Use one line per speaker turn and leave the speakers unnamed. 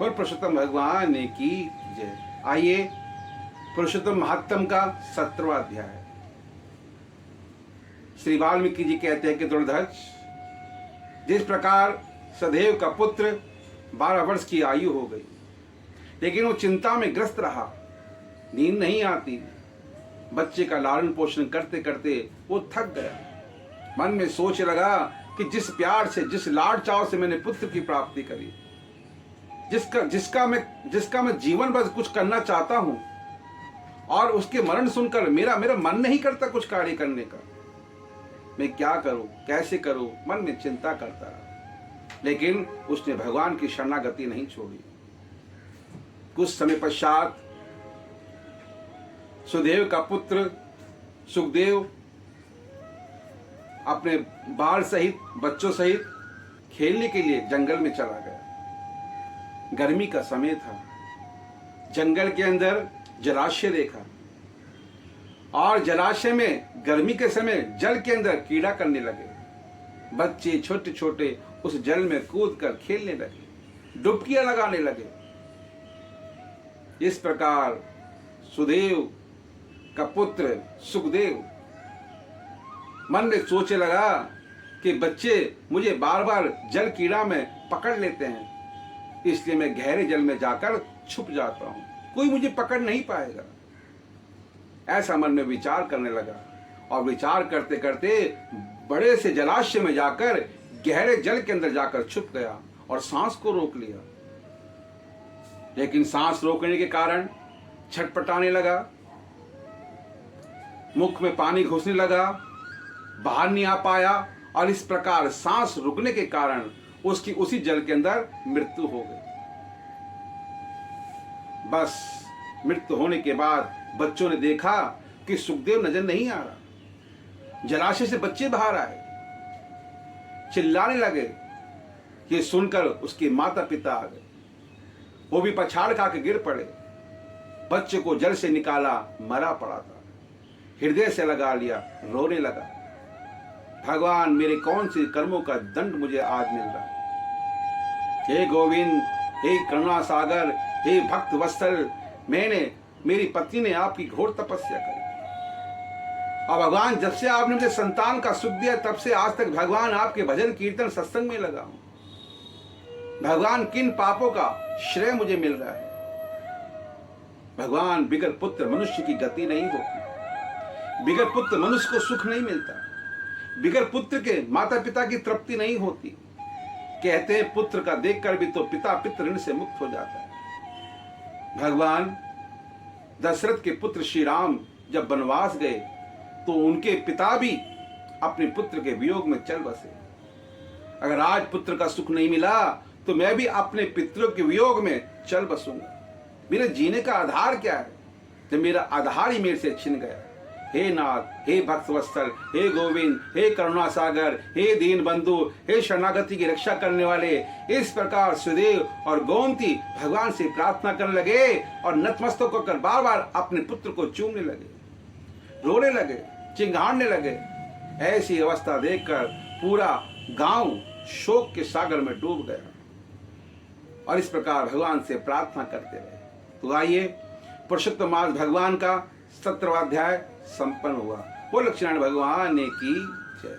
और पुरुषोत्तम भगवान ने की जय। आइए पुरुषोत्तम महात्म का 17वां अध्याय। श्री वाल्मीकि जी कहते हैं कि दुर्धर्ष, जिस प्रकार सदेव का पुत्र 12 वर्ष की आयु हो गई, लेकिन वो चिंता में ग्रस्त रहा, नींद नहीं आती, बच्चे का लालन पोषण करते करते वो थक गया। मन में सोच लगा कि जिस प्यार से, जिस लाड चाव से मैंने पुत्र की प्राप्ति करी, जिसका मैं जीवन भर कुछ करना चाहता हूं, और उसके मरण सुनकर मेरा मन नहीं करता कुछ कार्य करने का। मैं क्या करूं, कैसे करूं, मन में चिंता करता रहा, लेकिन उसने भगवान की शरणागति नहीं छोड़ी। कुछ समय पश्चात सुदेव का पुत्र सुखदेव अपने बाल सहित, बच्चों सहित खेलने के लिए जंगल में चला गया। गर्मी का समय था। जंगल के अंदर जलाशय देखा, और जलाशय में गर्मी के समय जल के अंदर कीड़ा करने लगे। बच्चे छोटे छोटे उस जल में कूद कर खेलने लगे, डुबकियां लगाने लगे। इस प्रकार सुदेव का पुत्र सुखदेव मन में सोचने लगा कि बच्चे मुझे बार बार जल कीड़ा में पकड़ लेते हैं, इसलिए मैं गहरे जल में जाकर छुप जाता हूं, कोई मुझे पकड़ नहीं पाएगा। ऐसा मन में विचार करने लगा, और विचार करते करते बड़े से जलाशय में जाकर गहरे जल के अंदर जाकर छुप गया और सांस को रोक लिया। लेकिन सांस रोकने के कारण छटपटाने लगा, मुख में पानी घुसने लगा, बाहर नहीं आ पाया, और इस प्रकार सांस रुकने के कारण उसकी उसी जल के अंदर मृत्यु हो गई। बस मृत्यु होने के बाद बच्चों ने देखा कि सुखदेव नजर नहीं आ रहा। जलाशय से बच्चे बाहर आए, चिल्लाने लगे। ये सुनकर उसके माता पिता आ गए, वो भी पछाड़ खा के गिर पड़े। बच्चे को जल से निकाला, मरा पड़ा था, हृदय से लगा लिया, रोने लगा। भगवान, मेरे कौन से कर्मों का दंड मुझे आज मिल रहा है। हे गोविंद, हे करुणा सागर, हे भक्त वत्सल, मेरी पत्नी ने आपकी घोर तपस्या करी, और भगवान जब से आपने मुझे संतान का सुख दिया, तब से आज तक भगवान आपके भजन कीर्तन सत्संग में लगा हूं। भगवान, किन पापों का श्रेय मुझे मिल रहा है। भगवान, बिगर पुत्र मनुष्य की गति नहीं होती, बिगर पुत्र मनुष्य को सुख नहीं मिलता, बिगर पुत्र के माता पिता की तृप्ति नहीं होती। कहते हैं पुत्र का देखकर भी तो पिता पितृ ऋण से मुक्त हो जाता है। भगवान, दशरथ के पुत्र श्री राम जब वनवास गए तो उनके पिता भी अपने पुत्र के वियोग में चल बसे। अगर आज पुत्र का सुख नहीं मिला तो मैं भी अपने पितरों के वियोग में चल बसूंगा। मेरे जीने का आधार क्या है, जब मेरा आधार ही मेरे से छिन गया। हे नाथ, हे भक्त वत्सल, हे गोविंद, हे करुणा सागर, हे दीन बंधु, हे शरणागति की रक्षा करने वाले। इस प्रकार सुदेव और गोमती भगवान से प्रार्थना करने लगे, और नतमस्तक होकर बार बार अपने पुत्र को चूमने लगे, रोने लगे, चिंगाड़ने लगे। ऐसी अवस्था देखकर पूरा गांव शोक के सागर में डूब गया, और इस प्रकार भगवान से प्रार्थना करते रहे। तो आइए पुरुषोत्तम मास भगवान का 17वां अध्याय संपन्न हुआ। वो लक्ष्मण भगवान ने की जय।